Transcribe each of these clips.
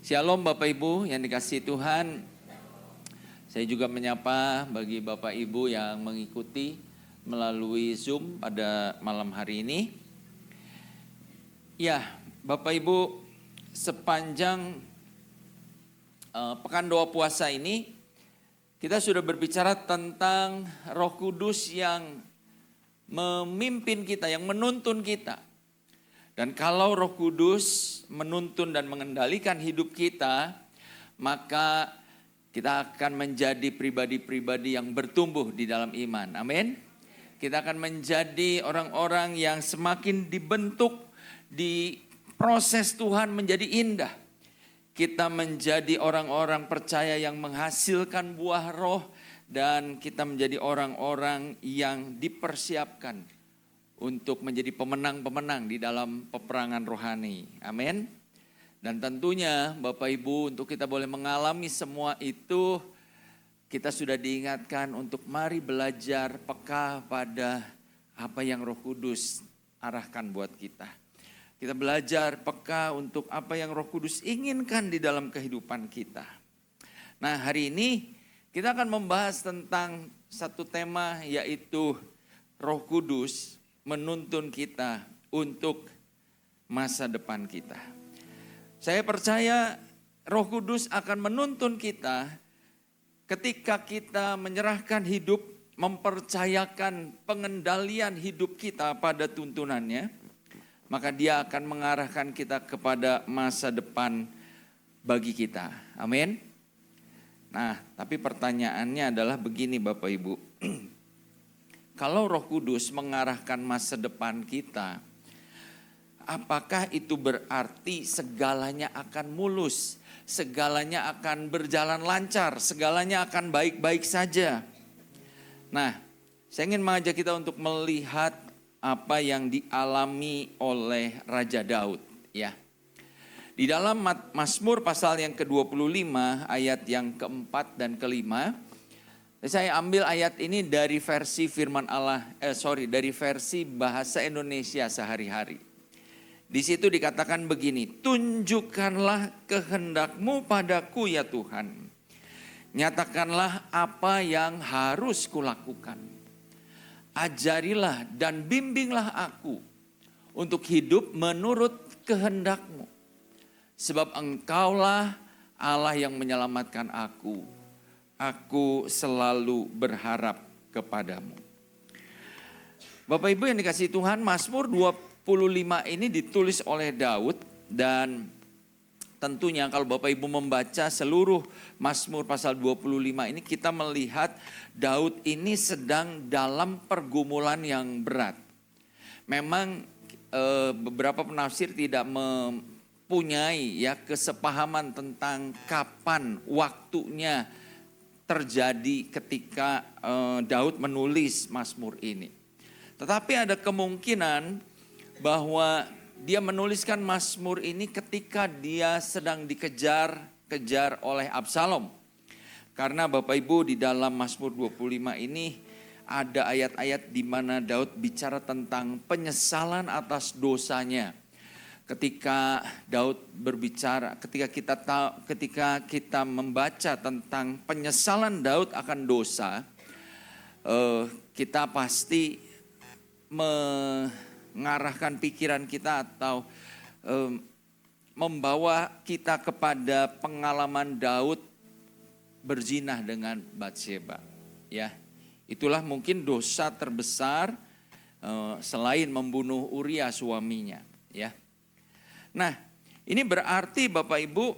Shalom Bapak Ibu yang dikasihi Tuhan. Saya juga menyapa bagi Bapak Ibu yang mengikuti melalui Zoom pada malam hari ini. Ya, Bapak Ibu, sepanjang pekan doa puasa ini kita sudah berbicara tentang Roh Kudus yang memimpin kita, yang menuntun kita. Dan kalau Roh Kudus menuntun dan mengendalikan hidup kita, maka kita akan menjadi pribadi-pribadi yang bertumbuh di dalam iman. Amin. Kita akan menjadi orang-orang yang semakin dibentuk di proses Tuhan menjadi indah. Kita menjadi orang-orang percaya yang menghasilkan buah roh, dan kita menjadi orang-orang yang dipersiapkan untuk menjadi pemenang-pemenang di dalam peperangan rohani. Amin. Dan tentunya Bapak Ibu, untuk kita boleh mengalami semua itu, kita sudah diingatkan untuk mari belajar peka pada apa yang Roh Kudus arahkan buat kita. Kita belajar peka untuk apa yang Roh Kudus inginkan di dalam kehidupan kita. Nah, hari ini kita akan membahas tentang satu tema, yaitu Roh Kudus menuntun kita untuk masa depan kita. Saya percaya Roh Kudus akan menuntun kita ketika kita menyerahkan hidup, mempercayakan pengendalian hidup kita pada tuntunannya, maka Dia akan mengarahkan kita kepada masa depan bagi kita. Amin. Nah, tapi pertanyaannya adalah begini Bapak Ibu. Kalau Roh Kudus mengarahkan masa depan kita, apakah itu berarti segalanya akan mulus, segalanya akan berjalan lancar, segalanya akan baik-baik saja? Nah, saya ingin mengajak kita untuk melihat apa yang dialami oleh Raja Daud, ya. Di dalam Mazmur pasal yang ke-25 ayat yang keempat dan kelima, saya ambil ayat ini dari versi firman Allah, dari versi bahasa Indonesia sehari-hari. Di situ dikatakan begini, tunjukkanlah kehendak-Mu padaku ya Tuhan. Nyatakanlah apa yang harus kulakukan. Ajarilah dan bimbinglah aku untuk hidup menurut kehendak-Mu. Sebab Engkaulah Allah yang menyelamatkan aku. Aku selalu berharap kepadamu. Bapak Ibu yang dikasihi Tuhan, Mazmur 25 ini ditulis oleh Daud, dan tentunya kalau Bapak Ibu membaca seluruh Mazmur pasal 25 ini, kita melihat Daud ini sedang dalam pergumulan yang berat. Memang beberapa penafsir tidak mempunyai kesepahaman tentang kapan waktunya terjadi ketika Daud menulis Mazmur ini. Tetapi ada kemungkinan bahwa dia menuliskan Mazmur ini ketika dia sedang dikejar oleh Absalom. Karena Bapak Ibu, di dalam Mazmur 25 ini ada ayat-ayat di mana Daud bicara tentang penyesalan atas dosanya. Ketika Daud berbicara, ketika kita membaca tentang penyesalan Daud akan dosa, kita pasti mengarahkan pikiran kita atau membawa kita kepada pengalaman Daud berzinah dengan Batsheba. Ya, itulah mungkin dosa terbesar selain membunuh Uria suaminya. Ya. Nah, ini berarti Bapak Ibu,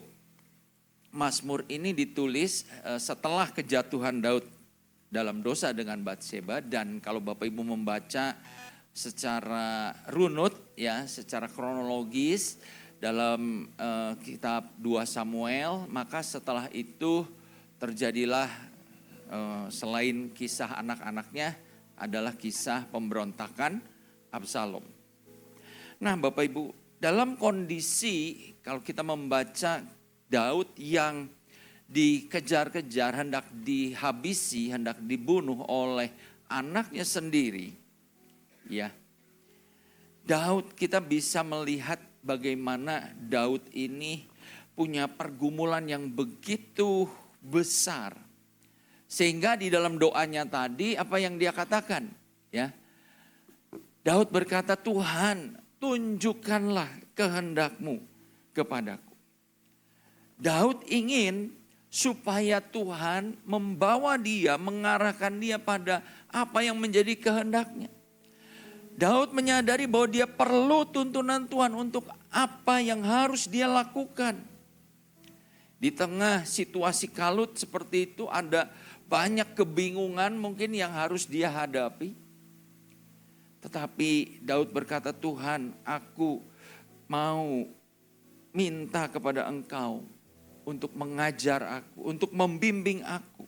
Mazmur ini ditulis setelah kejatuhan Daud dalam dosa dengan Batsheba, dan kalau Bapak Ibu membaca secara runut, ya, secara kronologis dalam kitab 2 Samuel, maka setelah itu terjadilah selain kisah anak-anaknya adalah kisah pemberontakan Absalom. Nah, Bapak Ibu, dalam kondisi kalau kita membaca Daud yang dikejar-kejar, hendak dihabisi, hendak dibunuh oleh anaknya sendiri, ya. Daud, kita bisa melihat bagaimana Daud ini punya pergumulan yang begitu besar. Sehingga di dalam doanya tadi apa yang dia katakan, ya. Daud berkata, Tuhan, tunjukkanlah kehendak-Mu kepadaku. Daud ingin supaya Tuhan membawa dia, mengarahkan dia pada apa yang menjadi kehendak-Nya. Daud menyadari bahwa dia perlu tuntunan Tuhan untuk apa yang harus dia lakukan. Di tengah situasi kalut seperti itu ada banyak kebingungan mungkin yang harus dia hadapi. Tetapi Daud berkata, Tuhan, aku mau minta kepada Engkau untuk mengajar aku, untuk membimbing aku.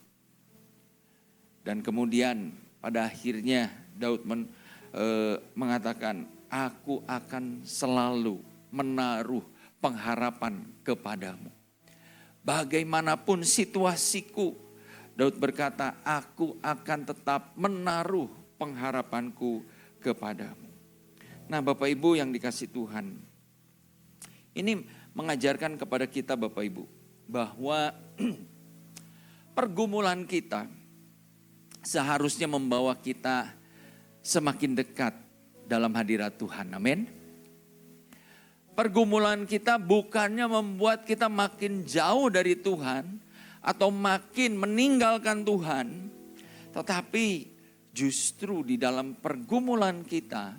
Dan kemudian pada akhirnya Daud mengatakan, aku akan selalu menaruh pengharapan kepadamu. Bagaimanapun situasiku, Daud berkata, aku akan tetap menaruh pengharapanku kepadamu. Nah, Bapak Ibu yang dikasih Tuhan, ini mengajarkan kepada kita Bapak Ibu, bahwa pergumulan kita seharusnya membawa kita semakin dekat dalam hadirat Tuhan. Amin. Pergumulan kita bukannya membuat kita makin jauh dari Tuhan atau makin meninggalkan Tuhan, tetapi justru di dalam pergumulan kita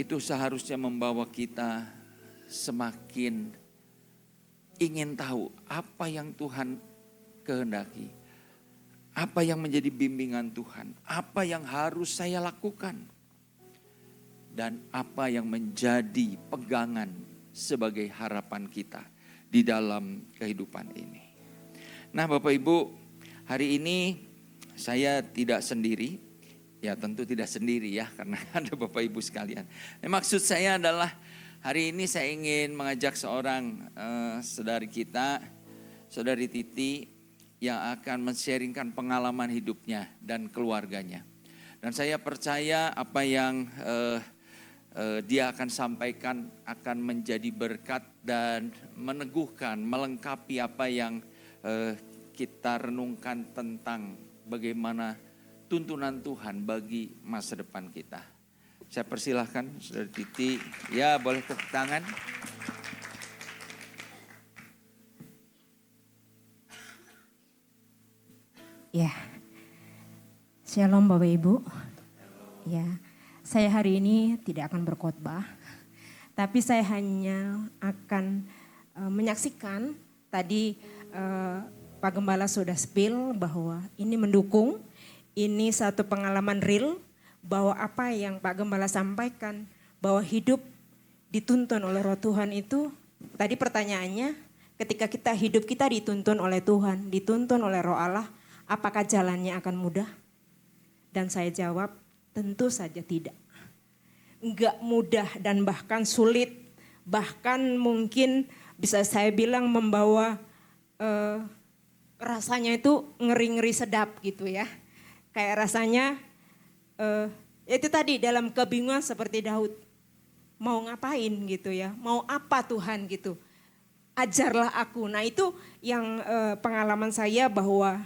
itu seharusnya membawa kita semakin ingin tahu apa yang Tuhan kehendaki, apa yang menjadi bimbingan Tuhan, apa yang harus saya lakukan, dan apa yang menjadi pegangan sebagai harapan kita di dalam kehidupan ini. Nah, Bapak Ibu, hari ini saya tidak sendiri, ya tentu tidak sendiri ya, karena ada Bapak Ibu sekalian. Maksud saya adalah hari ini saya ingin mengajak seorang saudari kita, Saudari Titi, yang akan men-sharingkan pengalaman hidupnya dan keluarganya. Dan saya percaya apa yang dia akan sampaikan akan menjadi berkat dan meneguhkan, melengkapi apa yang kita renungkan tentang bagaimana tuntunan Tuhan bagi masa depan kita. Saya persilahkan Saudari Titi, ya boleh tepuk tangan. Ya, Shalom Bapak Ibu. Ya, saya hari ini tidak akan berkhotbah, tapi saya hanya akan menyaksikan tadi Pak Gembala sudah spill bahwa ini mendukung, ini satu pengalaman real bahwa apa yang Pak Gembala sampaikan bahwa hidup dituntun oleh Roh Tuhan itu, tadi pertanyaannya ketika hidup kita dituntun oleh Tuhan, dituntun oleh Roh Allah, apakah jalannya akan mudah? Dan saya jawab, tentu saja tidak. Enggak mudah dan bahkan sulit, bahkan mungkin bisa saya bilang membawa rasanya itu ngeri-ngeri sedap gitu ya. Kayak rasanya itu tadi dalam kebingungan seperti Daud. Mau ngapain gitu ya, mau apa Tuhan gitu. Ajarlah aku. Nah itu yang pengalaman saya bahwa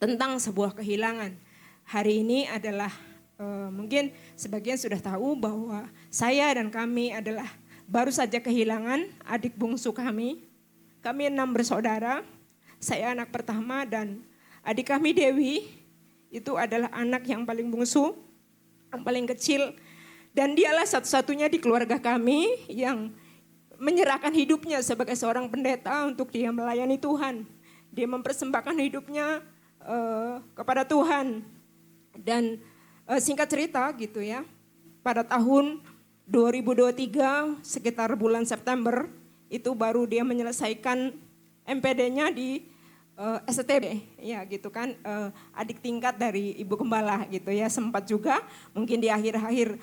tentang sebuah kehilangan. Hari ini adalah mungkin sebagian sudah tahu bahwa saya dan kami adalah baru saja kehilangan adik bungsu kami. Kami 6 bersaudara, saya anak pertama dan adik kami Dewi itu adalah anak yang paling bungsu, yang paling kecil. Dan dialah satu-satunya di keluarga kami yang menyerahkan hidupnya sebagai seorang pendeta untuk dia melayani Tuhan. Dia mempersembahkan hidupnya kepada Tuhan. Dan singkat cerita gitu ya, pada tahun 2023 sekitar bulan September itu baru dia menyelesaikan MPD-nya di STB ya gitu kan, adik tingkat dari Ibu Gembala gitu ya, sempat juga mungkin di akhir-akhir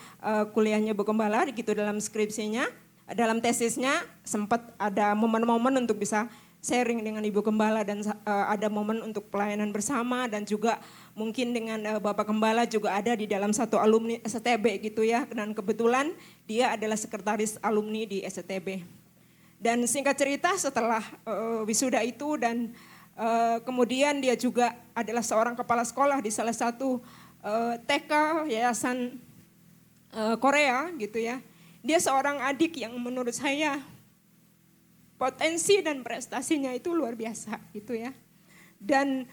kuliahnya Ibu Gembala gitu dalam skripsinya, dalam tesisnya sempat ada momen-momen untuk bisa sharing dengan Ibu Gembala dan ada momen untuk pelayanan bersama dan juga mungkin dengan Bapak Gembala juga ada di dalam satu alumni STB gitu ya, dan kebetulan dia adalah sekretaris alumni di STB. Dan singkat cerita setelah wisuda itu dan kemudian dia juga adalah seorang kepala sekolah di salah satu TK Yayasan Korea gitu ya. Dia seorang adik yang menurut saya potensi dan prestasinya itu luar biasa gitu ya. Dan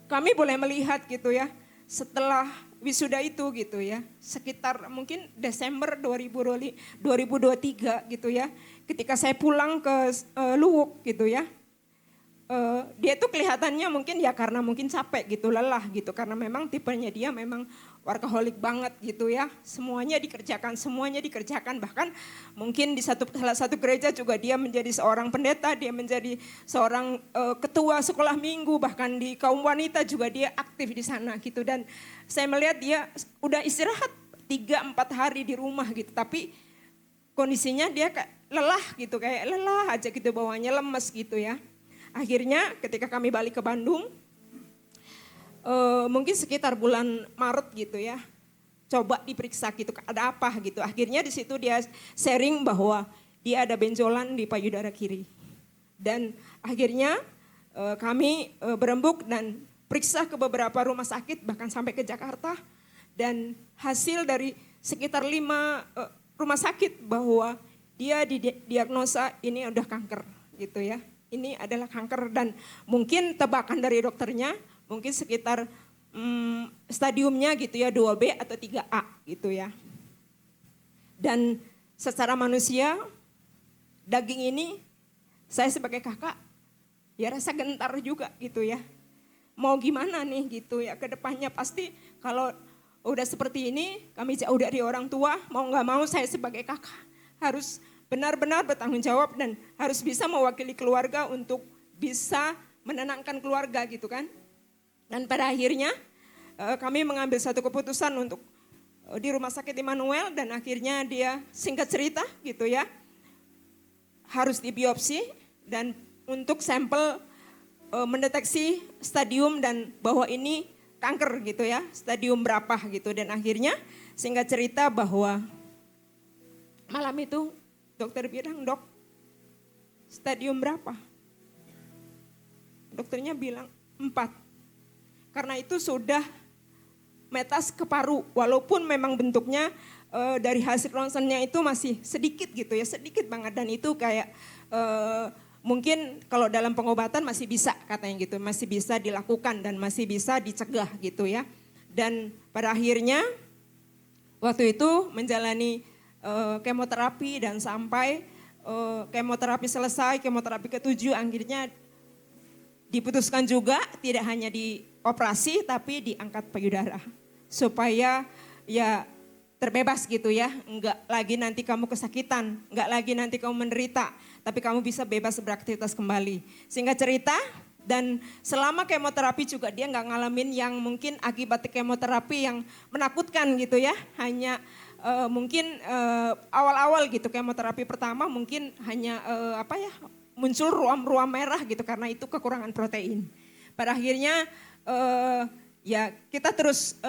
kami boleh melihat gitu ya, setelah wisuda itu gitu ya, sekitar mungkin Desember 2023 gitu ya, ketika saya pulang ke Luwuk gitu ya, dia tuh kelihatannya mungkin ya karena mungkin capek gitu, lelah gitu, karena memang tipenya dia memang workaholic banget gitu ya, semuanya dikerjakan, bahkan mungkin di salah satu gereja juga dia menjadi seorang pendeta, dia menjadi seorang ketua sekolah minggu, bahkan di kaum wanita juga dia aktif di sana gitu. Dan saya melihat dia udah istirahat 3-4 hari di rumah gitu, tapi kondisinya dia kayak lelah gitu, kayak lelah aja gitu, bawahnya lemes gitu ya. Akhirnya ketika kami balik ke Bandung, mungkin sekitar bulan Maret gitu ya, coba diperiksa gitu, ada apa gitu. Akhirnya di situ dia sharing bahwa dia ada benjolan di payudara kiri. Dan akhirnya kami berembuk dan periksa ke beberapa rumah sakit, bahkan sampai ke Jakarta. Dan hasil dari sekitar 5 rumah sakit bahwa dia didiagnosa ini udah kanker gitu ya. Ini adalah kanker dan mungkin tebakan dari dokternya mungkin sekitar stadiumnya gitu ya 2B atau 3A gitu ya. Dan secara manusia daging ini saya sebagai kakak ya rasa gentar juga gitu ya. Mau gimana nih gitu ya, ke depannya pasti kalau udah seperti ini kami jauh dari orang tua, mau gak mau saya sebagai kakak harus benar-benar bertanggung jawab dan harus bisa mewakili keluarga untuk bisa menenangkan keluarga gitu kan. Dan pada akhirnya kami mengambil satu keputusan untuk di Rumah Sakit Immanuel dan akhirnya dia singkat cerita gitu ya, harus dibiopsi dan untuk sampel mendeteksi stadium dan bahwa ini kanker gitu ya, stadium berapa gitu. Dan akhirnya singkat cerita bahwa malam itu dokter bilang, "Dok, stadium berapa?" Dokternya bilang 4. Karena itu sudah metas ke paru, walaupun memang bentuknya dari hasil ronsennya itu masih sedikit gitu ya, sedikit banget. Dan itu kayak mungkin kalau dalam pengobatan masih bisa katanya gitu, masih bisa dilakukan dan masih bisa dicegah gitu ya. Dan pada akhirnya waktu itu menjalani kemoterapi dan sampai kemoterapi selesai, kemoterapi ke-7 akhirnya diputuskan juga tidak hanya dioperasi tapi diangkat payudara supaya ya terbebas gitu ya, enggak lagi nanti kamu kesakitan, enggak lagi nanti kamu menderita, tapi kamu bisa bebas beraktivitas kembali. Singkat cerita, dan selama kemoterapi juga dia enggak ngalamin yang mungkin akibat kemoterapi yang menakutkan gitu ya, hanya mungkin awal-awal gitu kemoterapi pertama mungkin hanya muncul ruam-ruam merah gitu karena itu kekurangan protein. Pada akhirnya ya kita terus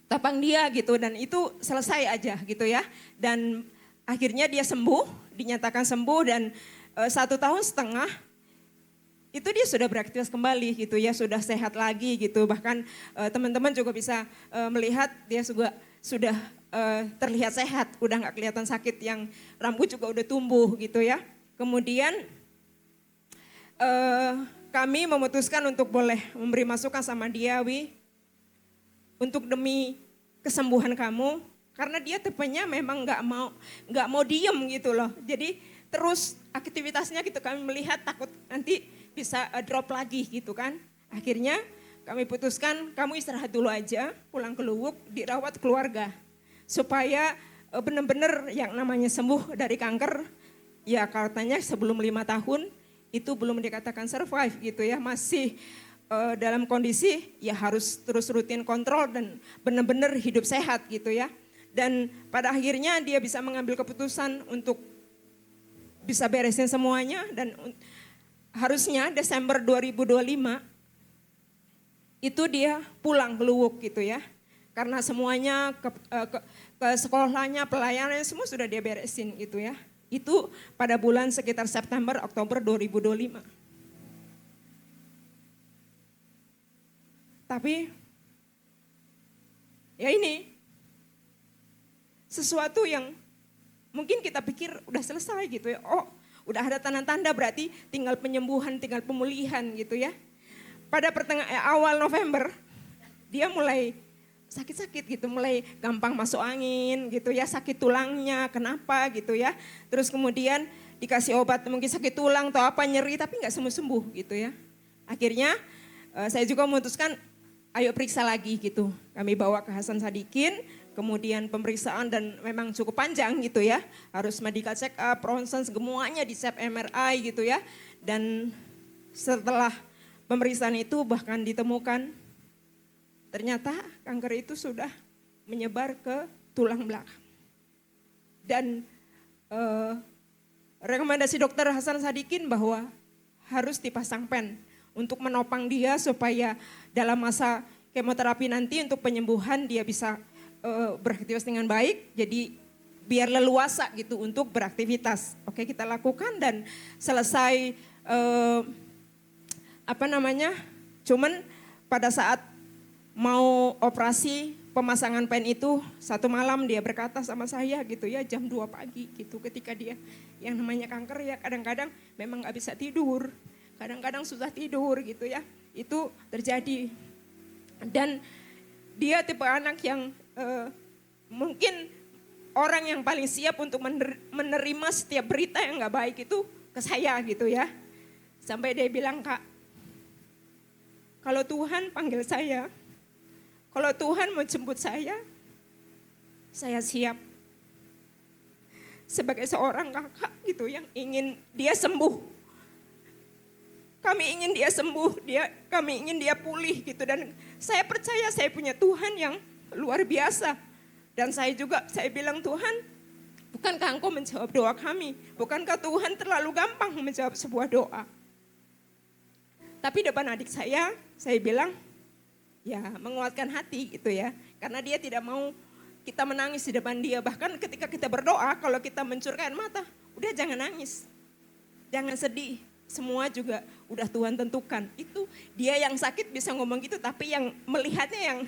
tapang dia gitu dan itu selesai aja gitu ya. Dan akhirnya dia sembuh, dinyatakan sembuh dan 1,5 tahun itu dia sudah beraktivitas kembali gitu ya, sudah sehat lagi gitu. Bahkan teman-teman juga bisa melihat dia juga sudah terlihat sehat, udah nggak kelihatan sakit, yang rambut juga udah tumbuh gitu ya. Kemudian kami memutuskan untuk boleh memberi masukan sama dia, "Wi, untuk demi kesembuhan kamu," karena dia tipenya memang nggak mau diem gitu loh. Jadi terus aktivitasnya gitu, kami melihat takut nanti bisa drop lagi gitu kan. Akhirnya kami putuskan kamu istirahat dulu aja, pulang ke Luwuk, dirawat keluarga. Supaya benar-benar yang namanya sembuh dari kanker, ya katanya sebelum 5 tahun itu belum dikatakan survive gitu ya. Masih dalam kondisi ya harus terus rutin kontrol dan benar-benar hidup sehat gitu ya. Dan pada akhirnya dia bisa mengambil keputusan untuk bisa beresin semuanya dan harusnya Desember 2025 itu dia pulang ke Luwuk gitu ya. Karena semuanya ke sekolahnya, pelayanannya semua sudah dia beresin gitu ya. Itu pada bulan sekitar September, Oktober 2025. Tapi ya ini sesuatu yang mungkin kita pikir udah selesai gitu ya. Oh, udah ada tanda-tanda berarti tinggal penyembuhan, tinggal pemulihan gitu ya. Pada awal November dia mulai sakit-sakit gitu, mulai gampang masuk angin gitu ya, sakit tulangnya, kenapa gitu ya. Terus kemudian dikasih obat mungkin sakit tulang atau apa, nyeri tapi nggak sembuh-sembuh gitu ya. Akhirnya saya juga memutuskan ayo periksa lagi gitu. Kami bawa ke Hasan Sadikin, kemudian pemeriksaan dan memang cukup panjang gitu ya. Harus medical check up, ronsen, semuanya di swab MRI gitu ya. Dan setelah pemeriksaan itu bahkan ditemukan ternyata kanker itu sudah menyebar ke tulang belakang. Dan rekomendasi dokter Hasan Sadikin bahwa harus dipasang pen untuk menopang dia supaya dalam masa kemoterapi nanti untuk penyembuhan dia bisa beraktivitas dengan baik. Jadi biar leluasa gitu untuk beraktivitas. Oke, kita lakukan dan selesai cuman pada saat mau operasi pemasangan pen itu satu malam dia berkata sama saya gitu ya, jam 2 pagi gitu, ketika dia yang namanya kanker ya kadang-kadang memang gak bisa tidur, kadang-kadang susah tidur gitu ya, itu terjadi. Dan dia tipe anak yang mungkin orang yang paling siap untuk menerima setiap berita yang gak baik itu ke saya gitu ya. Sampai dia bilang, Kak, kalau Tuhan panggil saya, kalau Tuhan mau jemput saya siap. Sebagai seorang kakak gitu yang ingin dia sembuh. Kami ingin dia sembuh, kami ingin dia pulih gitu. Dan saya percaya saya punya Tuhan yang luar biasa. Dan saya bilang, Tuhan, bukankah Engkau menjawab doa kami? Bukankah Tuhan terlalu gampang menjawab sebuah doa? Tapi depan adik saya bilang, ya menguatkan hati gitu ya. Karena dia tidak mau kita menangis di depan dia. Bahkan ketika kita berdoa, kalau kita mencurahkan mata, udah jangan nangis. Jangan sedih. Semua juga udah Tuhan tentukan. Itu dia yang sakit bisa ngomong gitu, tapi yang melihatnya yang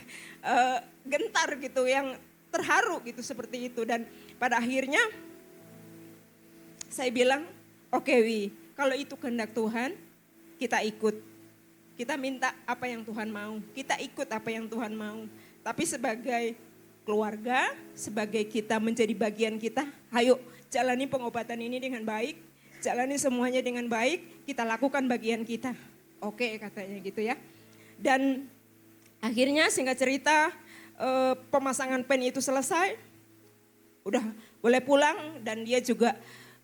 gentar gitu, yang terharu gitu seperti itu. Dan pada akhirnya saya bilang, oke Wi, kalau itu kehendak Tuhan, kita ikut. Kita minta apa yang Tuhan mau, kita ikut apa yang Tuhan mau. Tapi sebagai keluarga, sebagai kita menjadi bagian kita, ayo jalani pengobatan ini dengan baik, jalani semuanya dengan baik, kita lakukan bagian kita. Oke katanya gitu ya. Dan akhirnya singkat cerita pemasangan pen itu selesai, udah boleh pulang dan dia juga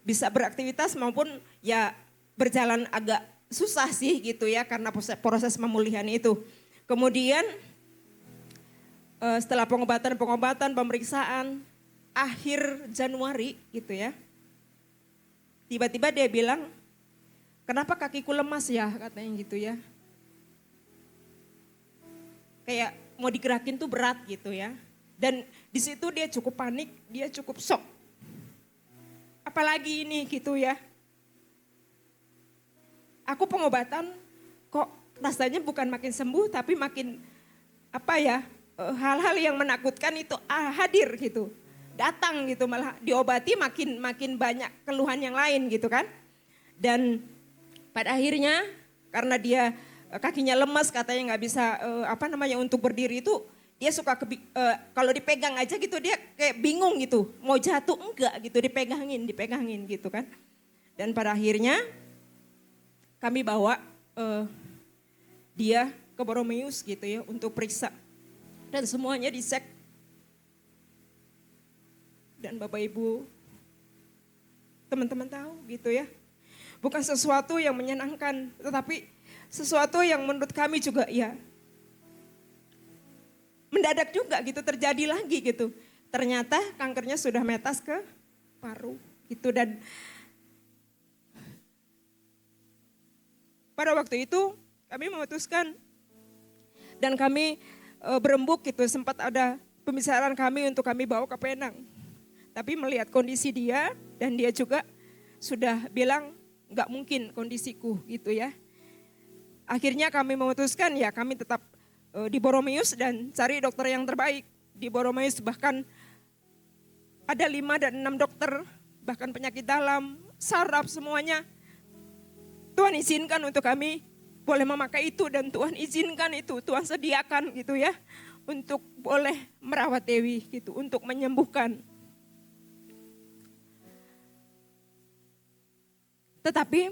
bisa beraktivitas maupun ya berjalan agak susah sih gitu ya karena proses pemulihan itu. Kemudian setelah pengobatan, pemeriksaan, akhir Januari gitu ya. Tiba-tiba dia bilang, kenapa kakiku lemas ya katanya gitu ya. Kayak mau digerakin tuh berat gitu ya. Dan di situ dia cukup panik, dia cukup shock. Apalagi ini gitu ya. Aku pengobatan kok rasanya bukan makin sembuh tapi makin hal-hal yang menakutkan itu hadir gitu. Datang gitu malah diobati makin banyak keluhan yang lain gitu kan. Dan pada akhirnya karena dia kakinya lemas katanya nggak bisa untuk berdiri itu dia suka kalau dipegang aja gitu dia kayak bingung gitu. Mau jatuh enggak gitu dipegangin gitu kan. Dan pada akhirnya kami bawa dia ke Boromeus gitu ya untuk periksa. Dan semuanya dicek. Dan Bapak Ibu, teman-teman tahu gitu ya. Bukan sesuatu yang menyenangkan, tetapi sesuatu yang menurut kami juga ya mendadak juga gitu terjadi lagi gitu. Ternyata kankernya sudah metas ke paru gitu. Dan pada waktu itu kami memutuskan dan kami berembuk gitu, sempat ada pembicaraan kami untuk kami bawa ke Penang. Tapi melihat kondisi dia dan dia juga sudah bilang nggak mungkin kondisiku gitu ya. Akhirnya kami memutuskan ya kami tetap di Boromeus dan cari dokter yang terbaik. Di Boromeus bahkan ada 5 dan 6 dokter, bahkan penyakit dalam, saraf semuanya. Tuhan izinkan untuk kami boleh memakai itu dan Tuhan izinkan itu, Tuhan sediakan gitu ya. Untuk boleh merawat Dewi gitu, untuk menyembuhkan. Tetapi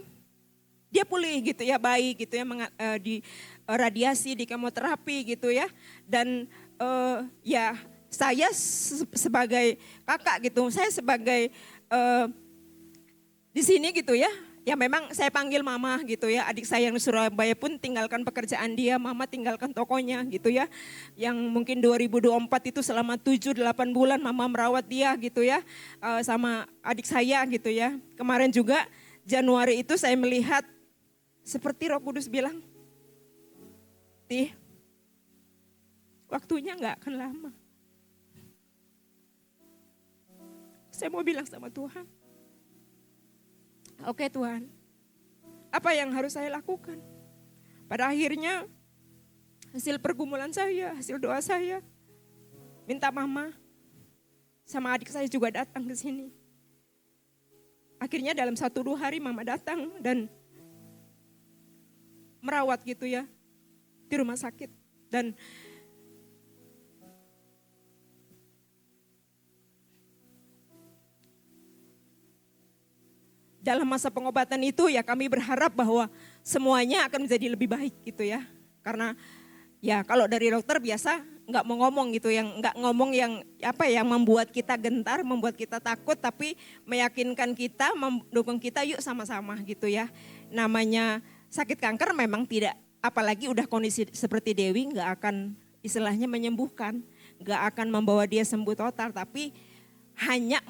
dia pulih gitu ya, baik gitu ya, di radiasi, di kemoterapi gitu ya. Dan ya saya sebagai kakak gitu, saya sebagai di sini gitu ya, ya memang saya panggil mama gitu ya. Adik saya yang di Surabaya pun tinggalkan pekerjaan dia, mama tinggalkan tokonya gitu ya. Yang mungkin 2024 itu selama 7-8 bulan mama merawat dia gitu ya. Sama adik saya gitu ya. Kemarin juga Januari itu saya melihat seperti Roh Kudus bilang, Tih, waktunya gak akan lama. Saya mau bilang sama Tuhan, oke Tuhan, apa yang harus saya lakukan? Pada akhirnya hasil pergumulan saya, hasil doa saya, minta mama sama adik saya juga datang ke sini. Akhirnya dalam 1-2 hari mama datang dan merawat gitu ya di rumah sakit. Dan dalam masa pengobatan itu ya kami berharap bahwa semuanya akan menjadi lebih baik gitu ya. Karena ya kalau dari dokter biasa nggak mau ngomong gitu, yang nggak ngomong yang apa yang membuat kita gentar, membuat kita takut, tapi meyakinkan kita, mendukung kita yuk sama-sama gitu ya. Namanya sakit kanker memang tidak, apalagi udah kondisi seperti Dewi nggak akan istilahnya menyembuhkan, nggak akan membawa dia sembuh total, tapi hanya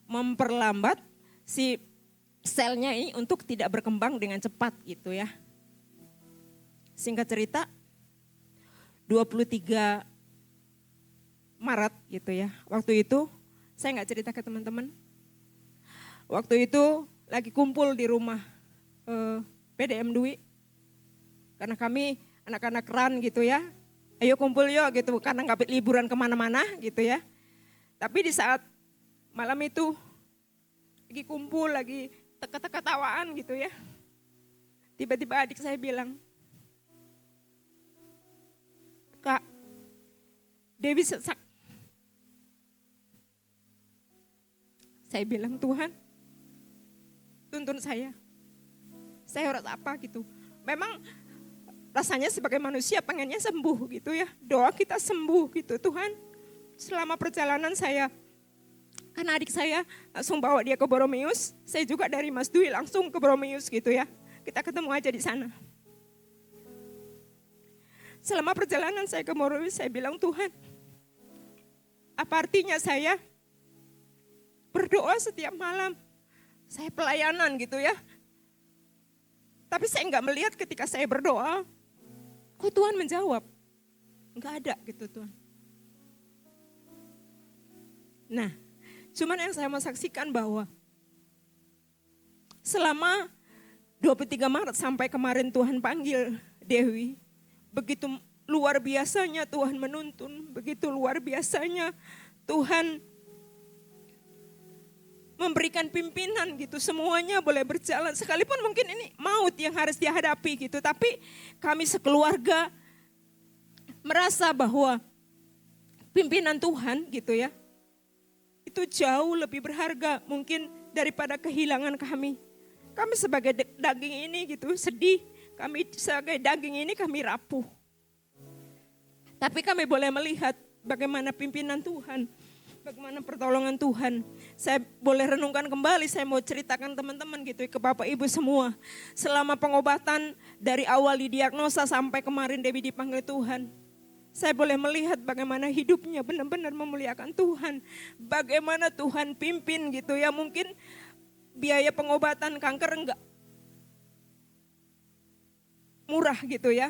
memperlambat si selnya ini untuk tidak berkembang dengan cepat gitu ya. Singkat cerita, 23 Maret gitu ya. Waktu itu saya nggak cerita ke teman-teman. Waktu itu lagi kumpul di rumah PDM Dwi. Karena kami anak-anak ran gitu ya. Ayo kumpul yuk gitu, karena nggak liburan kemana-mana gitu ya. Tapi di saat malam itu lagi kumpul, lagi teka-tawaan gitu ya. Tiba-tiba adik saya bilang, Kak, Dewi sesak. Saya bilang, Tuhan, tuntun saya. Saya harus apa gitu. Memang rasanya sebagai manusia pengennya sembuh gitu ya. Doa kita sembuh gitu. Tuhan, selama perjalanan saya, karena adik saya langsung bawa dia ke Boromeus, saya juga dari Mas Dwi langsung ke Boromeus gitu ya. Kita ketemu aja di sana. Selama perjalanan saya ke Boromeus, saya bilang, Tuhan, apa artinya saya berdoa setiap malam? Saya pelayanan gitu ya. Tapi saya enggak melihat ketika saya berdoa, kok Tuhan menjawab? Enggak ada gitu Tuhan. Nah, cuman yang saya mau saksikan bahwa selama 23 Maret sampai kemarin Tuhan panggil Dewi, begitu luar biasanya Tuhan menuntun, begitu luar biasanya Tuhan memberikan pimpinan gitu, semuanya boleh berjalan. Sekalipun mungkin ini maut yang harus dihadapi gitu, tapi kami sekeluarga merasa bahwa pimpinan Tuhan gitu ya, itu jauh lebih berharga mungkin daripada kehilangan kami. Kami sebagai daging ini gitu sedih, kami sebagai daging ini kami rapuh. Tapi kami boleh melihat bagaimana pimpinan Tuhan, bagaimana pertolongan Tuhan. Saya boleh renungkan kembali, saya mau ceritakan teman-teman gitu ke Bapak Ibu semua. Selama pengobatan dari awal didiagnosa sampai kemarin Dewi dipanggil Tuhan. Saya boleh melihat bagaimana hidupnya benar-benar memuliakan Tuhan. Bagaimana Tuhan pimpin gitu ya, mungkin biaya pengobatan kanker enggak murah gitu ya.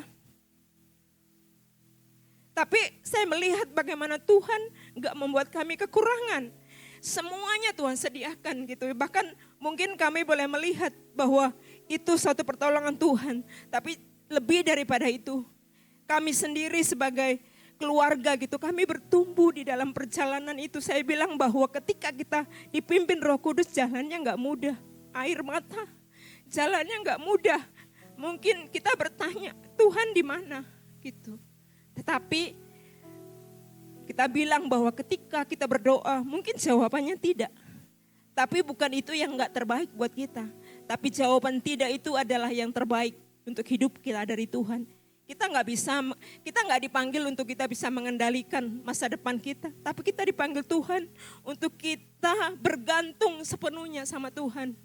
Tapi saya melihat bagaimana Tuhan gak membuat kami kekurangan. Semuanya Tuhan sediakan gitu. Bahkan mungkin kami boleh melihat bahwa itu suatu pertolongan Tuhan. Tapi lebih daripada itu, kami sendiri sebagai keluarga gitu, kami bertumbuh di dalam perjalanan itu. Saya bilang bahwa ketika kita dipimpin Roh Kudus, jalannya gak mudah. Air mata, jalannya gak mudah. Mungkin kita bertanya, Tuhan di mana? Gitu. Tetapi kita bilang bahwa ketika kita berdoa, mungkin jawabannya tidak. Tapi bukan itu yang gak terbaik buat kita. Tapi jawaban tidak itu adalah yang terbaik untuk hidup kita dari Tuhan. Kita nggak dipanggil untuk kita bisa mengendalikan masa depan kita. Tapi kita dipanggil Tuhan untuk kita bergantung sepenuhnya sama Tuhan.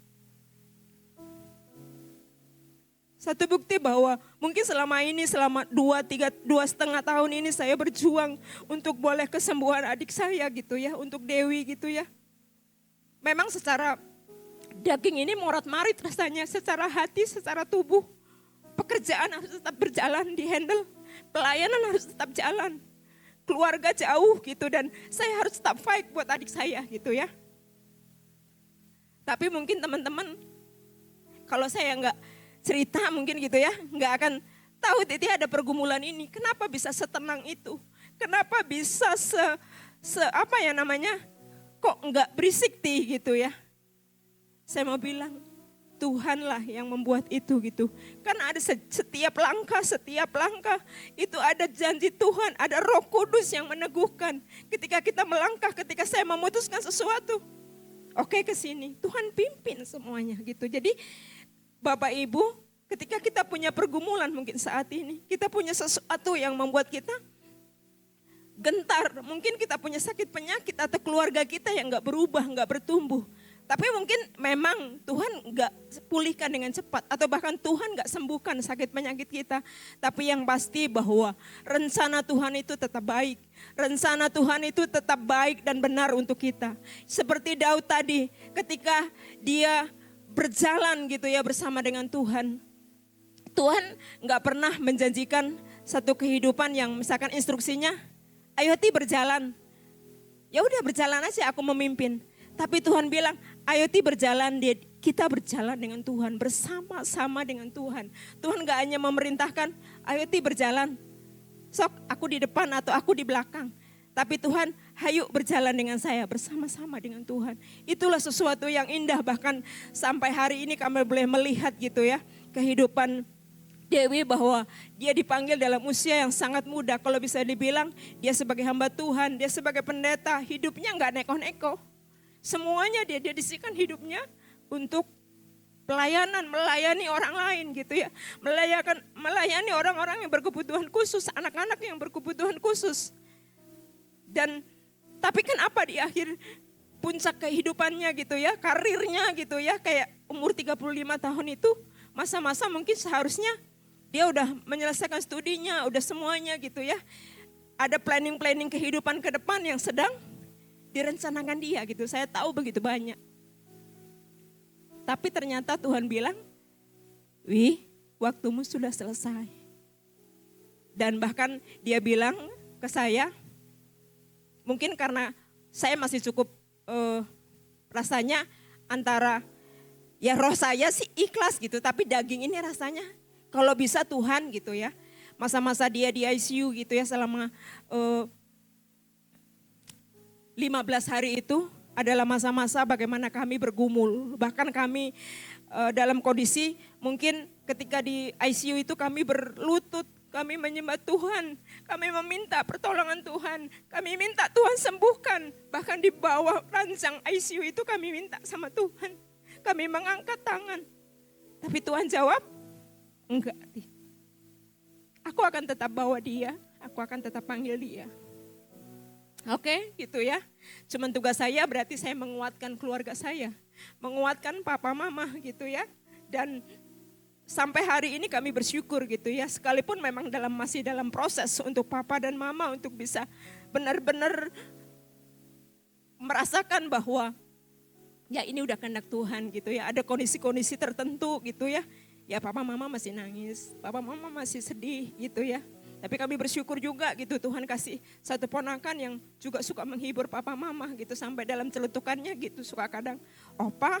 Satu bukti bahwa mungkin selama 2,5 tahun ini saya berjuang untuk boleh kesembuhan adik saya gitu ya, untuk Dewi gitu ya. Memang secara daging ini morat-marit rasanya, secara hati, secara tubuh. Pekerjaan harus tetap berjalan, dihandle. Pelayanan harus tetap jalan. Keluarga jauh gitu dan saya harus tetap fight buat adik saya gitu ya. Tapi mungkin teman-teman, kalau saya nggak cerita mungkin gitu ya, nggak akan tahu Titi ada pergumulan ini. Kenapa bisa setenang itu? Kenapa bisa kok nggak berisik gitu ya? Saya mau bilang, Tuhanlah yang membuat itu gitu. Karena ada setiap langkah itu ada janji Tuhan, ada Roh Kudus yang meneguhkan. Ketika kita melangkah, ketika saya memutuskan sesuatu, oke ke sini, Tuhan pimpin semuanya gitu. Jadi Bapak Ibu, ketika kita punya pergumulan mungkin saat ini, kita punya sesuatu yang membuat kita gentar. Mungkin kita punya sakit penyakit atau keluarga kita yang gak berubah, gak bertumbuh. Tapi mungkin memang Tuhan gak pulihkan dengan cepat atau bahkan Tuhan gak sembuhkan sakit penyakit kita. Tapi yang pasti bahwa rencana Tuhan itu tetap baik. Rencana Tuhan itu tetap baik dan benar untuk kita. Seperti Daud tadi ketika dia berjalan gitu ya bersama dengan Tuhan. Tuhan gak pernah menjanjikan satu kehidupan yang misalkan instruksinya, ayo Ti berjalan. Ya udah berjalan aja, aku memimpin. Tapi Tuhan bilang, ayo Ti berjalan, kita berjalan dengan Tuhan, bersama-sama dengan Tuhan. Tuhan gak hanya memerintahkan, ayo Ti berjalan, sok aku di depan atau aku di belakang. Tapi Tuhan, hayu berjalan dengan saya, bersama-sama dengan Tuhan. Itulah sesuatu yang indah, bahkan sampai hari ini kami boleh melihat gitu ya, kehidupan Dewi bahwa dia dipanggil dalam usia yang sangat muda. Kalau bisa dibilang, dia sebagai hamba Tuhan, dia sebagai pendeta, hidupnya gak neko-neko. Semuanya dia dedisikan hidupnya untuk pelayanan, melayani orang lain gitu ya. Melayani orang-orang yang berkebutuhan khusus, anak-anak yang berkebutuhan khusus. Tapi kan apa di akhir puncak kehidupannya gitu ya, karirnya gitu ya, kayak umur 35 tahun itu masa-masa mungkin seharusnya dia udah menyelesaikan studinya, udah semuanya gitu ya. Ada planning kehidupan ke depan yang sedang direncanakan dia gitu, saya tahu begitu banyak. Tapi ternyata Tuhan bilang, waktumu sudah selesai. Dan bahkan dia bilang ke saya, mungkin karena saya masih cukup rasanya antara ya roh saya sih ikhlas gitu, tapi daging ini rasanya kalau bisa Tuhan gitu ya. Masa-masa dia di ICU gitu ya selama 15 hari itu adalah masa-masa bagaimana kami bergumul. Bahkan kami dalam kondisi mungkin ketika di ICU itu kami berlutut. Kami menyembah Tuhan, kami meminta pertolongan Tuhan, kami minta Tuhan sembuhkan. Bahkan di bawah ranjang ICU itu kami minta sama Tuhan. Kami mengangkat tangan. Tapi Tuhan jawab, enggak. Aku akan tetap bawa dia, aku akan tetap panggil dia. Oke, gitu ya. Cuman tugas saya berarti saya menguatkan keluarga saya. Menguatkan papa mama gitu ya. Dan sampai hari ini kami bersyukur gitu ya, sekalipun memang masih dalam proses untuk papa dan mama untuk bisa benar-benar merasakan bahwa ya ini udah kehendak Tuhan gitu ya. Ada kondisi-kondisi tertentu gitu ya. Ya papa mama masih nangis, papa mama masih sedih gitu ya. Tapi kami bersyukur juga gitu, Tuhan kasih satu ponakan yang juga suka menghibur papa mama gitu, sampai dalam celutukannya gitu suka kadang, opa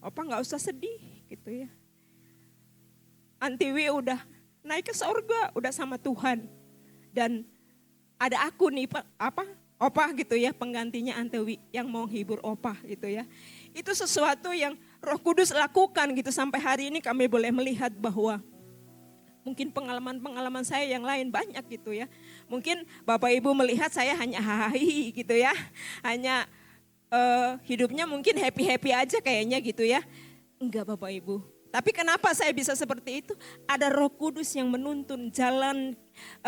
nggak usah sedih gitu ya. Antiwi udah naik ke surga, udah sama Tuhan. Dan ada aku nih opa gitu ya, penggantinya Antiwi yang mau hibur opa gitu ya. Itu sesuatu yang Roh Kudus lakukan gitu, sampai hari ini kami boleh melihat bahwa mungkin pengalaman-pengalaman saya yang lain banyak gitu ya. Mungkin Bapak Ibu melihat saya hanya hahi gitu ya. Hanya hidupnya mungkin happy-happy aja kayaknya gitu ya. Enggak Bapak Ibu. Tapi kenapa saya bisa seperti itu? Ada Roh Kudus yang menuntun jalan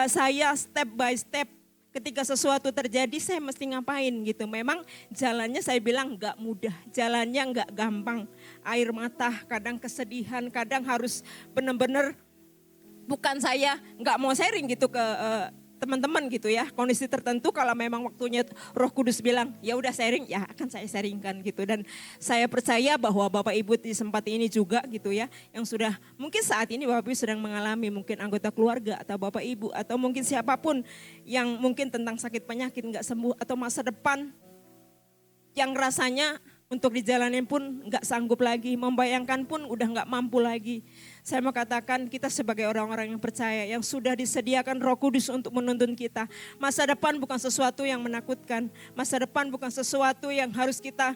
saya step by step. Ketika sesuatu terjadi saya mesti ngapain gitu. Memang jalannya saya bilang enggak mudah. Jalannya enggak gampang. Air mata, kadang kesedihan, kadang harus benar-benar bukan saya enggak mau sharing gitu ke teman-teman gitu ya, kondisi tertentu kalau memang waktunya Roh Kudus bilang ya udah sharing, ya akan saya sharingkan gitu. Dan saya percaya bahwa Bapak Ibu di tempat ini juga gitu ya, yang sudah mungkin saat ini Bapak Ibu sedang mengalami, mungkin anggota keluarga atau Bapak Ibu atau mungkin siapapun yang mungkin tentang sakit penyakit nggak sembuh atau masa depan yang rasanya untuk dijalanin pun nggak sanggup lagi, membayangkan pun udah nggak mampu lagi. Saya mau katakan kita sebagai orang-orang yang percaya, yang sudah disediakan Roh Kudus untuk menuntun kita. Masa depan bukan sesuatu yang menakutkan, masa depan bukan sesuatu yang harus kita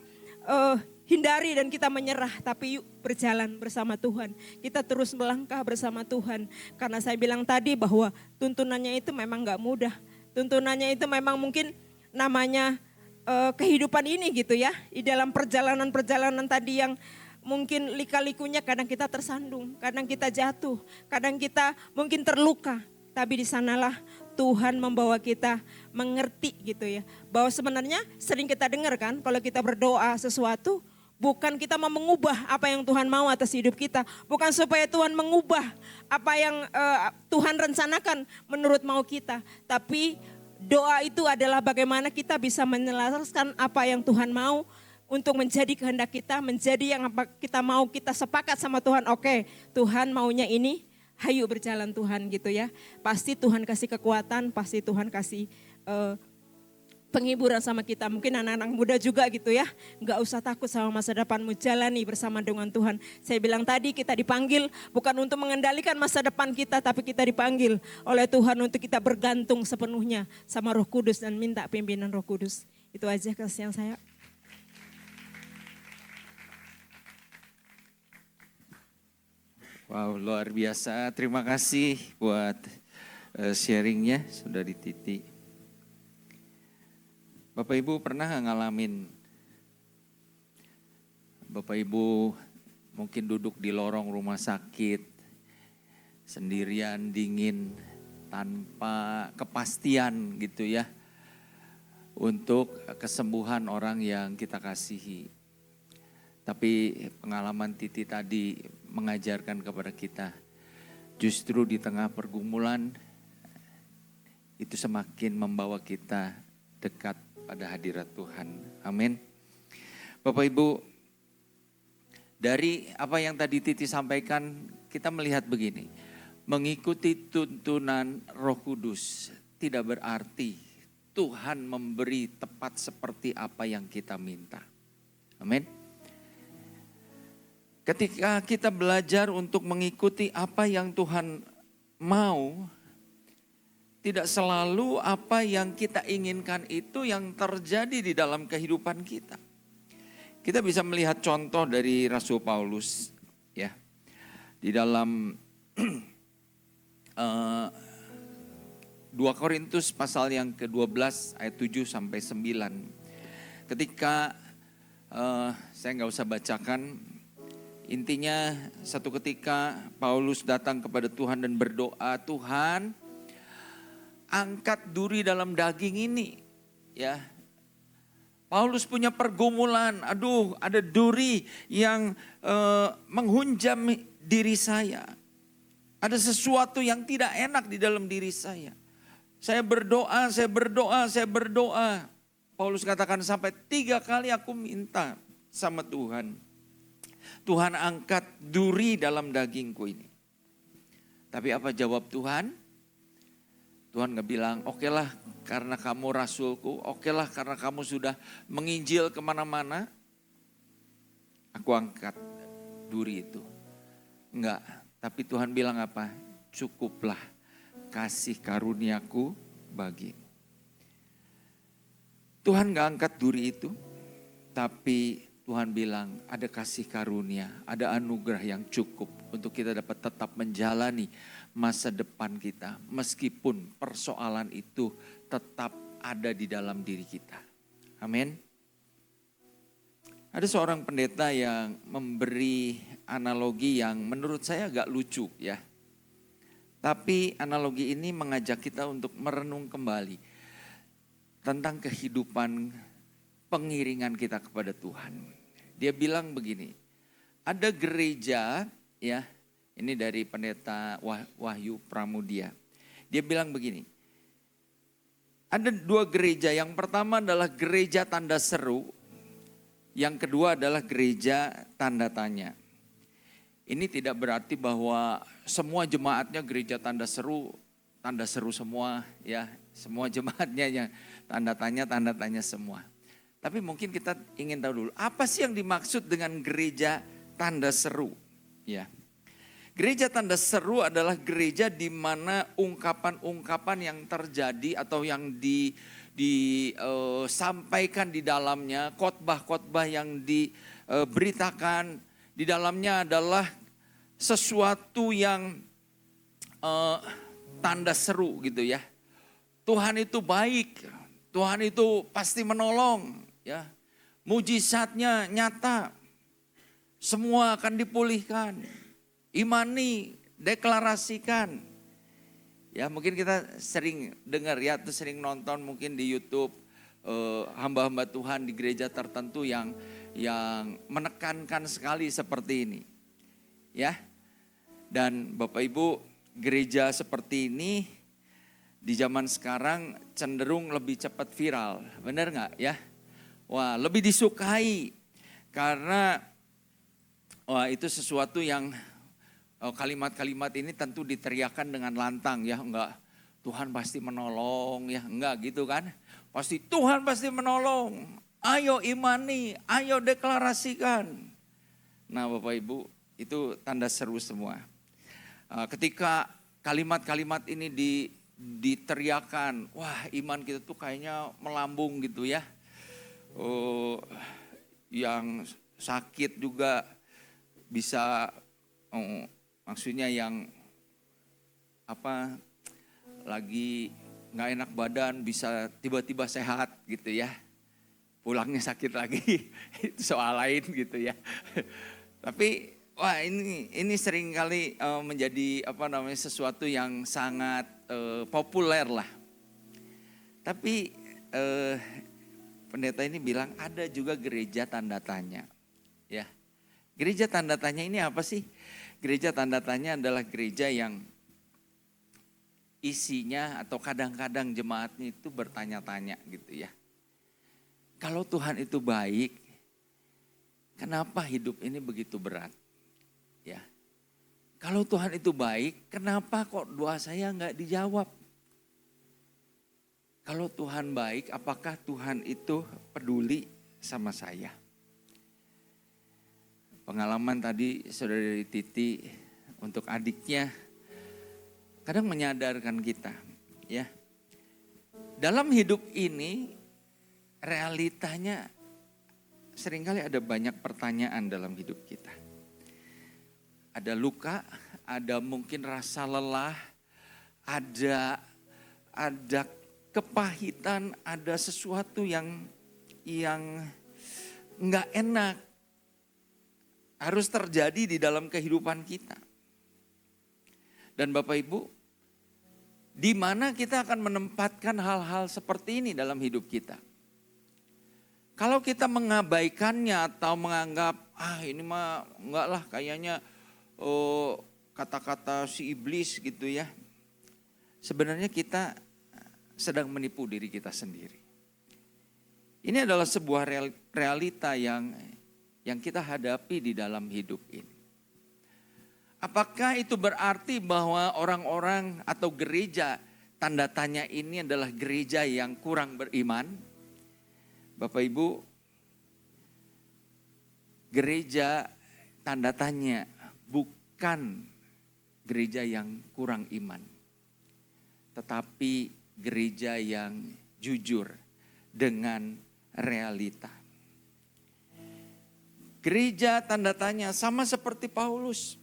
hindari dan kita menyerah. Tapi yuk berjalan bersama Tuhan, kita terus melangkah bersama Tuhan. Karena saya bilang tadi bahwa tuntunannya itu memang nggak mudah. Tuntunannya itu memang mungkin namanya kehidupan ini gitu ya, di dalam perjalanan tadi yang mungkin lika-likunya kadang kita tersandung, kadang kita jatuh, kadang kita mungkin terluka, tapi di sanalah Tuhan membawa kita mengerti gitu ya, bahwa sebenarnya sering kita dengar kan kalau kita berdoa sesuatu, bukan kita mau mengubah apa yang Tuhan mau atas hidup kita, bukan supaya Tuhan mengubah apa yang Tuhan rencanakan menurut mau kita, tapi doa itu adalah bagaimana kita bisa menyelaraskan apa yang Tuhan mau untuk menjadi kehendak kita, menjadi yang apa kita mau, kita sepakat sama Tuhan. Oke, Tuhan maunya ini, hayu berjalan Tuhan gitu ya. Pasti Tuhan kasih kekuatan, pasti Tuhan kasih penghiburan sama kita. Mungkin anak-anak muda juga gitu ya, nggak usah takut sama masa depanmu, jalani bersama dengan Tuhan. Saya bilang tadi kita dipanggil bukan untuk mengendalikan masa depan kita, tapi kita dipanggil oleh Tuhan untuk kita bergantung sepenuhnya sama Roh Kudus dan minta pimpinan Roh Kudus. Itu aja kasihan saya. Wow, luar biasa. Terima kasih buat sharingnya, Saudari Titi. Bapak Ibu pernah ngalamin, Bapak Ibu mungkin duduk di lorong rumah sakit, sendirian, dingin, tanpa kepastian gitu ya, untuk kesembuhan orang yang kita kasihi. Tapi pengalaman Titi tadi mengajarkan kepada kita, justru di tengah pergumulan, itu semakin membawa kita dekat pada hadirat Tuhan. Amin. Bapak Ibu, dari apa yang tadi Titi sampaikan, kita melihat begini. Mengikuti tuntunan Roh Kudus tidak berarti Tuhan memberi tepat seperti apa yang kita minta. Amin. Ketika kita belajar untuk mengikuti apa yang Tuhan mau, tidak selalu apa yang kita inginkan itu yang terjadi di dalam kehidupan kita. Kita bisa melihat contoh dari Rasul Paulus ya. Di dalam 2 Korintus pasal yang ke-12 ayat 7 sampai 9. Ketika saya nggak usah bacakan, intinya satu ketika Paulus datang kepada Tuhan dan berdoa, Tuhan angkat duri dalam daging ini ya. Paulus punya pergumulan, aduh ada duri yang menghunjam diri saya. Ada sesuatu yang tidak enak di dalam diri saya. Saya berdoa. Paulus katakan sampai 3 kali aku minta sama Tuhan. Tuhan angkat duri dalam dagingku ini. Tapi apa jawab Tuhan? Tuhan nggak bilang, oke lah karena kamu rasulku, oke lah karena kamu sudah menginjil kemana-mana, aku angkat duri itu. Enggak, tapi Tuhan bilang apa? Cukuplah kasih karuniaku bagimu. Tuhan gak angkat duri itu, tapi Tuhan bilang ada kasih karunia, ada anugerah yang cukup untuk kita dapat tetap menjalani masa depan kita. Meskipun persoalan itu tetap ada di dalam diri kita. Amin. Ada seorang pendeta yang memberi analogi yang menurut saya agak lucu ya. Tapi analogi ini mengajak kita untuk merenung kembali tentang kehidupan pengiringan kita kepada Tuhan. Dia bilang begini, ada gereja ya, ini dari pendeta Wahyu Pramudia. Dia bilang begini, ada dua gereja, yang pertama adalah gereja tanda seru, yang kedua adalah gereja tanda tanya. Ini tidak berarti bahwa semua jemaatnya gereja tanda seru semua ya. Semua jemaatnya yang tanda tanya semua. Tapi mungkin kita ingin tahu dulu, apa sih yang dimaksud dengan gereja tanda seru? Ya. Gereja tanda seru adalah gereja di mana ungkapan-ungkapan yang terjadi atau yang disampaikan di dalamnya, khotbah-khotbah yang diberitakan di dalamnya adalah sesuatu yang tanda seru gitu ya. Tuhan itu baik, Tuhan itu pasti menolong ya. Mujizatnya nyata, semua akan dipulihkan, imani, deklarasikan. Ya mungkin kita sering dengar ya, atau sering nonton mungkin di YouTube hamba-hamba Tuhan di gereja tertentu yang menekankan sekali seperti ini. Ya. Dan Bapak Ibu, gereja seperti ini di zaman sekarang cenderung lebih cepat viral. Benar nggak ya? Wah, lebih disukai karena itu sesuatu yang kalimat-kalimat ini tentu diteriakan dengan lantang ya, enggak Tuhan pasti menolong ya, enggak gitu kan. Pasti Tuhan pasti menolong, ayo imani, ayo deklarasikan. Nah Bapak Ibu, itu tanda seru semua. Ketika kalimat-kalimat ini diteriakan, wah iman kita tuh kayaknya melambung gitu ya. Yang sakit juga bisa maksudnya yang lagi nggak enak badan bisa tiba-tiba sehat gitu ya. Pulangnya sakit lagi, itu soal lain gitu ya. Tapi wah ini sering kali menjadi sesuatu yang sangat populer lah. Tapi pendeta ini bilang ada juga gereja tanda tanya. Ya. Gereja tanda tanya ini apa sih? Gereja tanda tanya adalah gereja yang isinya atau kadang-kadang jemaatnya itu bertanya-tanya gitu ya. Kalau Tuhan itu baik, kenapa hidup ini begitu berat? Ya. Kalau Tuhan itu baik, kenapa kok doa saya enggak dijawab? Kalau Tuhan baik, apakah Tuhan itu peduli sama saya? Pengalaman tadi saudari Titi untuk adiknya kadang menyadarkan kita ya. Dalam hidup ini realitanya seringkali ada banyak pertanyaan dalam hidup kita. Ada luka, ada mungkin rasa lelah, ada kepahitan, ada sesuatu yang enggak enak harus terjadi di dalam kehidupan kita. Dan Bapak Ibu, di mana kita akan menempatkan hal-hal seperti ini dalam hidup kita? Kalau kita mengabaikannya atau menganggap, ini mah enggak lah kayaknya kata-kata si iblis gitu ya. Sebenarnya kita sedang menipu diri kita sendiri. Ini adalah sebuah realita yang kita hadapi di dalam hidup ini. Apakah itu berarti bahwa orang-orang atau gereja tanda tanya ini adalah gereja yang kurang beriman. Bapak Ibu, gereja tanda tanya bukan gereja yang kurang iman, tetapi gereja yang jujur dengan realita. Gereja tanda tanya sama seperti Paulus.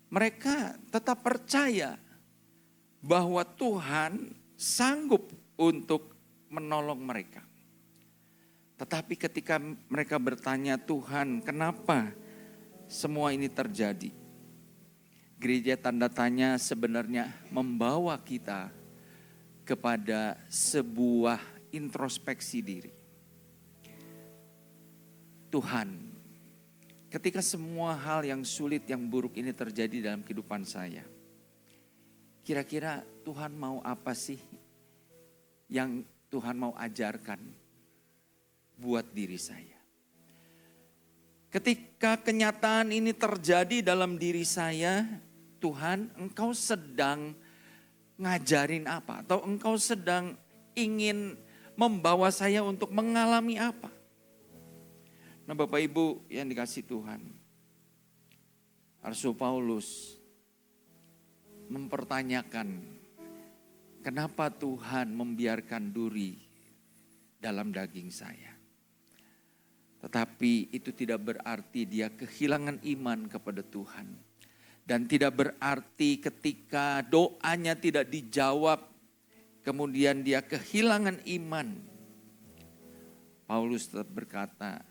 Mereka tetap percaya bahwa Tuhan sanggup untuk menolong mereka. Tetapi ketika mereka bertanya, Tuhan, kenapa semua ini terjadi? Gereja tanda tanya sebenarnya membawa kita kepada sebuah introspeksi diri. Tuhan, ketika semua hal yang sulit, yang buruk ini terjadi dalam kehidupan saya, kira-kira Tuhan mau apa sih yang Tuhan mau ajarkan buat diri saya? Ketika kenyataan ini terjadi dalam diri saya, Tuhan, Engkau sedang ngajarin apa? Atau Engkau sedang ingin membawa saya untuk mengalami apa? Nah, Bapak Ibu yang dikasih Tuhan, Rasul Paulus mempertanyakan, kenapa Tuhan membiarkan duri dalam daging saya? Tetapi itu tidak berarti dia kehilangan iman kepada Tuhan. Dan tidak berarti ketika doanya tidak dijawab, kemudian dia kehilangan iman. Paulus tetap berkata,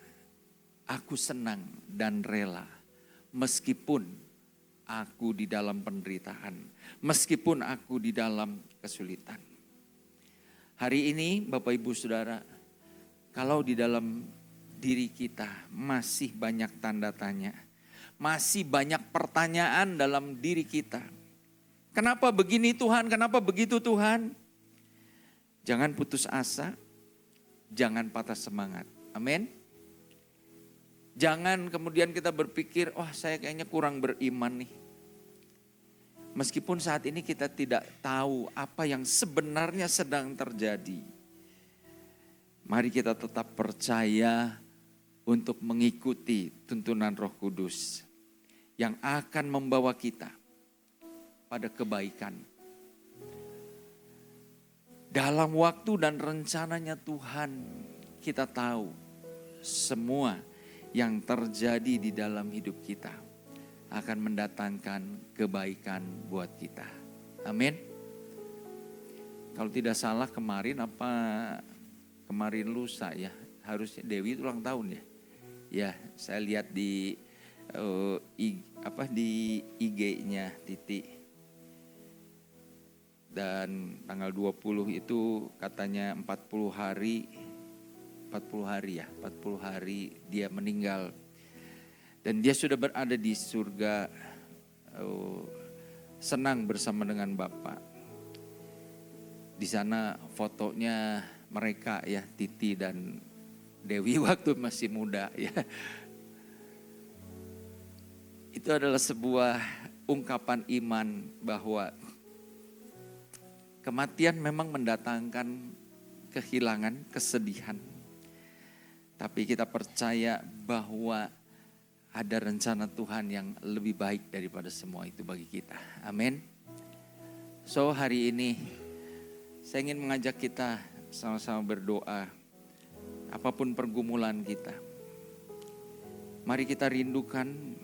aku senang dan rela meskipun aku di dalam penderitaan, meskipun aku di dalam kesulitan. Hari ini Bapak Ibu Saudara, kalau di dalam diri kita masih banyak tanda tanya, masih banyak pertanyaan dalam diri kita. Kenapa begini Tuhan, kenapa begitu Tuhan? Jangan putus asa, jangan patah semangat. Amin. Jangan kemudian kita berpikir, wah saya kayaknya kurang beriman nih. Meskipun saat ini kita tidak tahu apa yang sebenarnya sedang terjadi. Mari kita tetap percaya untuk mengikuti tuntunan Roh Kudus yang akan membawa kita pada kebaikan. Dalam waktu dan rencananya Tuhan, kita tahu semua yang terjadi di dalam hidup kita akan mendatangkan kebaikan buat kita. Amin. Kalau tidak salah kemarin lusa ya, harusnya Dewi ulang tahun ya. Ya, saya lihat di IG-nya Titi. Dan tanggal 20 itu katanya 40 hari dia meninggal. Dan dia sudah berada di surga, senang bersama dengan Bapa. Di sana fotonya mereka ya, Titi dan Dewi waktu masih muda ya. Itu adalah sebuah ungkapan iman bahwa kematian memang mendatangkan kehilangan, kesedihan. Tapi kita percaya bahwa ada rencana Tuhan yang lebih baik daripada semua itu bagi kita. Amin. So hari ini saya ingin mengajak kita sama-sama berdoa. Apapun pergumulan kita, mari kita rindukan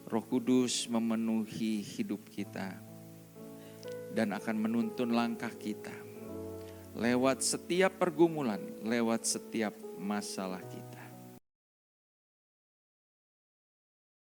Roh Kudus memenuhi hidup kita dan akan menuntun langkah kita lewat setiap pergumulan, lewat setiap masalah kita.